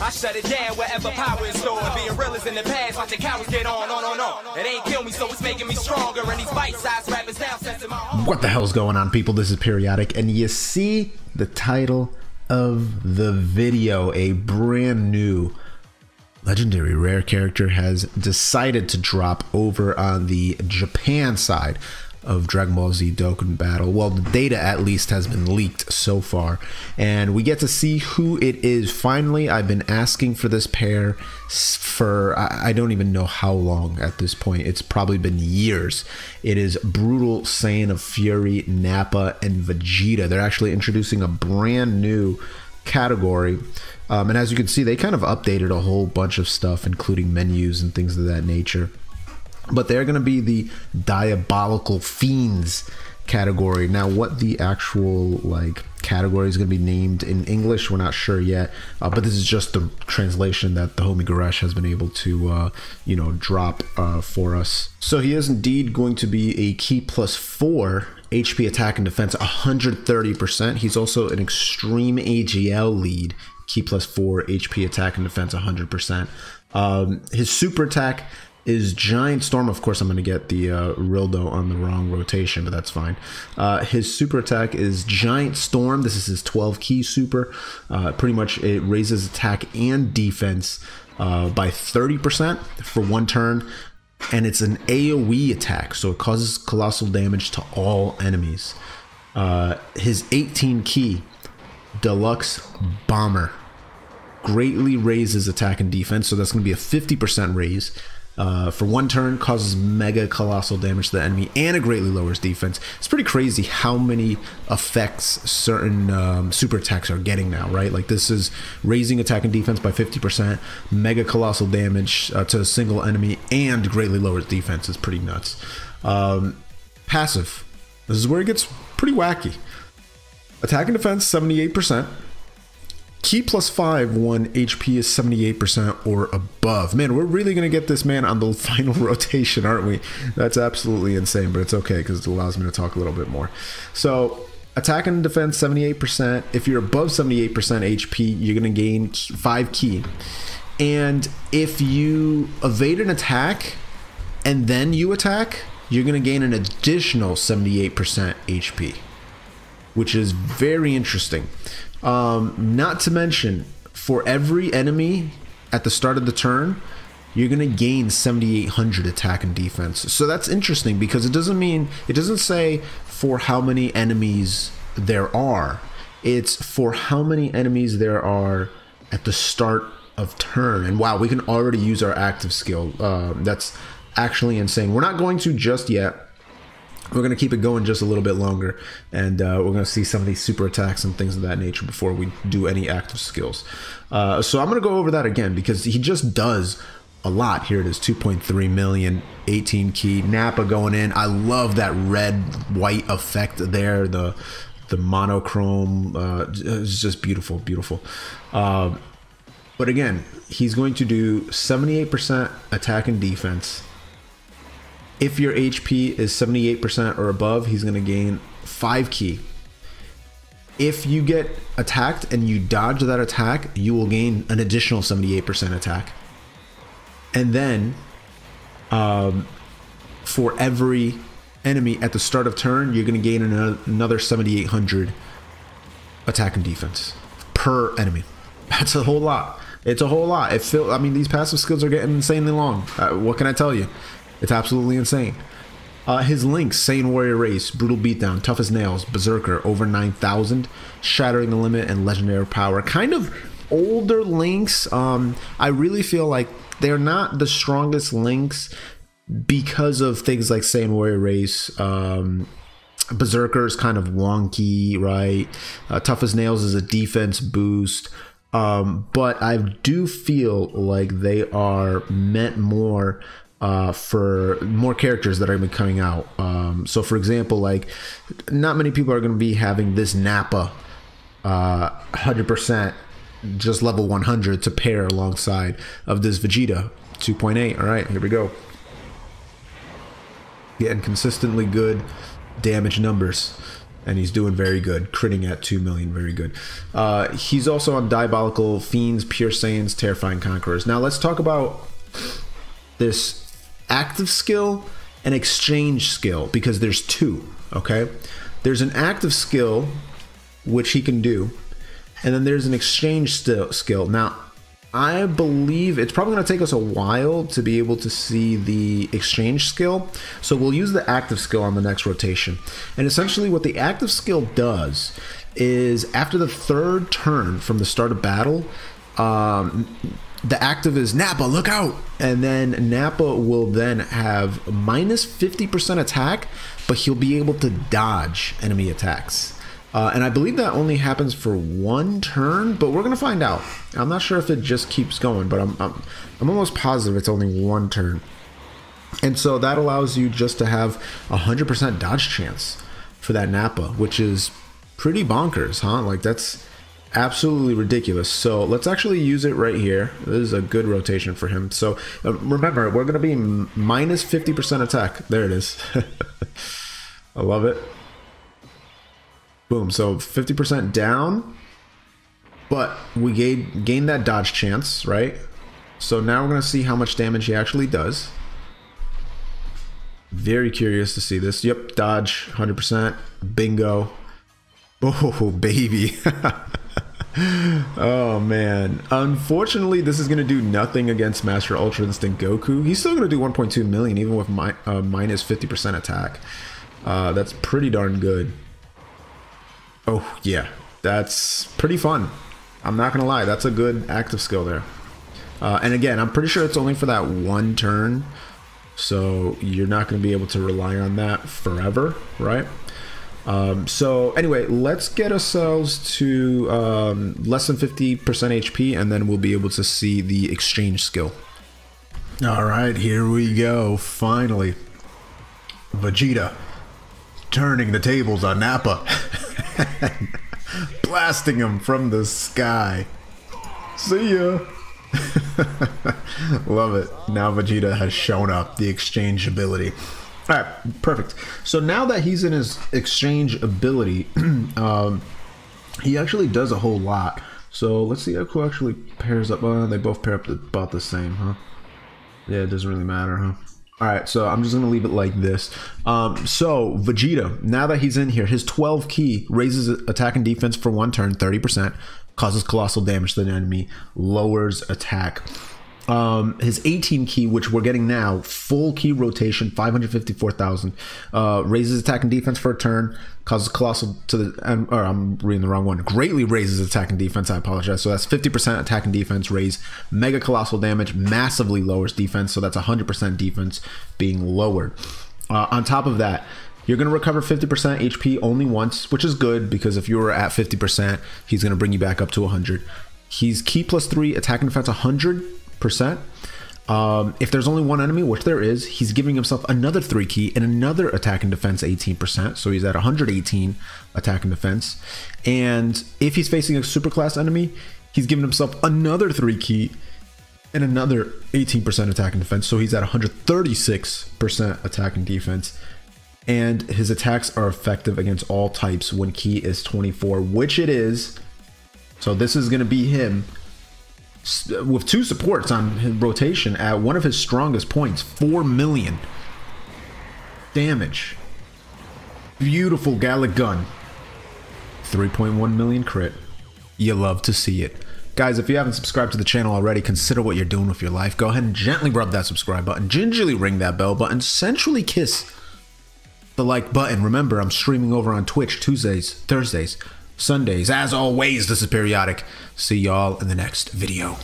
I shut it down wherever power is stored. Being real is in the past, watch the cowards get on. It ain't kill me, so it's making me stronger. And these bite-sized rappers now sense in my heart. What the hell's going on, people? This is Periodic, and you see the title of the video. A brand new legendary rare character has decided to drop over on the Japan side of Dragonball Dokkan battle. Well, the data at least has been leaked so far, and we get to see who it is. Finally, I've been asking for this pair for I don't even know how long at this point. It's probably been years. It is Brutal Saiyan of Fury, Nappa, and Vegeta. They're actually introducing a brand new category, and as you can see, they kind of updated a whole bunch of stuff, including menus and things of that nature. But they're going to be the Diabolical Fiends category. Now, what the actual category is going to be named in English, we're not sure yet. But this is just the translation that the homie Garesh has been able to, drop for us. So he is indeed going to be a key +4 HP attack and defense, 130%. He's also an extreme AGL lead, key +4 HP attack and defense, 100%. His super attack is Giant Storm. Of course, I'm going to get the Rildo on the wrong rotation, but that's fine. His super attack is Giant Storm. This is his 12 key super. Pretty much it raises attack and defense by 30% for one turn, and it's an AoE attack, so it causes colossal damage to all enemies. His 18 key Deluxe Bomber greatly raises attack and defense, so that's going to be a 50% raise. For one turn, causes mega colossal damage to the enemy, and it greatly lowers defense. It's pretty crazy how many effects certain super attacks are getting now, right? Like, this is raising attack and defense by 50%, mega colossal damage to a single enemy, and greatly lowers defense. It's pretty nuts. Passive. This is where it gets pretty wacky. Attack and defense, 78%. Key +5 when HP is 78% or above. Man, we're really going to get this man on the final rotation, aren't we? That's absolutely insane, but it's okay because it allows me to talk a little bit more. So, attack and defense, 78%. If you're above 78% HP, you're going to gain 5 key. And if you evade an attack and then you attack, you're going to gain an additional 78% HP, which is very interesting. Not to mention, for every enemy at the start of the turn, you're going to gain 7,800 attack and defense. So that's interesting because it doesn't say for how many enemies there are. It's for how many enemies there are at the start of turn. And wow, we can already use our active skill. That's actually insane. We're not going to just yet. We're going to keep it going just a little bit longer, and we're going to see some of these super attacks and things of that nature before we do any active skills. So I'm going to go over that again because he just does a lot. Here it is, 2.3 million, 18 key. Nappa going in. I love that red-white effect there, the monochrome. It's just beautiful, beautiful. But again, he's going to do 78% attack and defense. If your HP is 78% or above, he's going to gain 5 key. If you get attacked and you dodge that attack, you will gain an additional 78% attack. And then, for every enemy at the start of turn, you're going to gain another 7,800 attack and defense per enemy. That's a whole lot. It's a whole lot. I mean, these passive skills are getting insanely long. What can I tell you? It's absolutely insane. His links: Saiyan Warrior Race, Brutal Beatdown, Tough as Nails, Berserker, over 9,000, Shattering the Limit, and Legendary Power. Kind of older links. I really feel like they're not the strongest links because of things like Saiyan Warrior Race. Berserker is kind of wonky, right? Tough as Nails is a defense boost. But I do feel like they are meant more for more characters that are going to be coming out. So for example, like, not many people are going to be having this Nappa 100% just level 100 to pair alongside of this Vegeta 2.8. All right, here we go. Getting consistently good damage numbers. and he's doing very good, critting at 2 million, very good. He's also on Diabolical Fiends, Pure Saiyans, Terrifying Conquerors. Now let's talk about this active skill and exchange skill, because there's two, okay? There's an active skill, which he can do, and then there's an exchange skill. Now, I believe it's probably going to take us a while to be able to see the exchange skill. So we'll use the active skill on the next rotation. And essentially what the active skill does is after the third turn from the start of battle, the active is Nappa, look out! And then Nappa will then have minus 50% attack, but he'll be able to dodge enemy attacks. And I believe that only happens for one turn, but we're gonna find out. I'm not sure if it just keeps going, but I'm almost positive it's only one turn. And so that allows you just to have 100% dodge chance for that Nappa, which is pretty bonkers, huh? Like, that's absolutely ridiculous. So let's actually use it right here. This is a good rotation for him. So remember, we're gonna be minus 50% attack. There it is. I love it. Boom, so 50% down, but we gain that dodge chance, right? So now we're gonna see how much damage he actually does. Very curious to see this. Yep, dodge, 100%, bingo. Oh, baby. Oh, man. Unfortunately, this is gonna do nothing against Master Ultra Instinct Goku. He's still gonna do 1.2 million, even with minus 50% attack. That's pretty darn good. Oh, yeah, that's pretty fun. I'm not gonna lie, that's a good active skill there. And again, I'm pretty sure it's only for that one turn, so you're not gonna be able to rely on that forever, right? So anyway, let's get ourselves to less than 50% HP, and then we'll be able to see the exchange skill. All right, here we go, finally. Vegeta turning the tables on Nappa. Blasting him from the sky. See ya. Love it. Now Vegeta has shown up, the exchange ability. All right, perfect. So now that he's in his exchange ability, he actually does a whole lot. So let's see who actually pairs up. They both pair up about the same, huh? Yeah, it doesn't really matter, huh? All right, so I'm just gonna leave it like this. So Vegeta, now that he's in here, his 12 key raises attack and defense for one turn, 30%, causes colossal damage to the enemy, lowers attack. His 18 key, which we're getting now, full key rotation, 554,000, raises attack and defense for a turn, causes colossal to the, or I'm reading the wrong one, greatly raises attack and defense, I apologize. So that's 50% attack and defense raise, mega colossal damage, massively lowers defense, so that's 100% defense being lowered. On top of that, you're going to recover 50% HP only once, which is good, because if you were at 50%, he's going to bring you back up to 100. He's key plus 3, attack and defense 100%. If there's only one enemy, which there is, he's giving himself another 3 key and another attack and defense 18%. So he's at 118 attack and defense. And if he's facing a superclass enemy, he's giving himself another 3 key and another 18% attack and defense. So he's at 136% attack and defense. And his attacks are effective against all types when key is 24, which it is. So this is going to be him with 2 supports on his rotation at one of his strongest points, 4 million damage. Beautiful Gallic gun, 3.1 million crit. You love to see it. Guys, if you haven't subscribed to the channel already, consider what you're doing with your life. Go ahead and gently rub that subscribe button, gingerly ring that bell button, sensually kiss the like button. Remember, I'm streaming over on Twitch Tuesdays, Thursdays, Sundays. As always, this is Periodic. See y'all in the next video.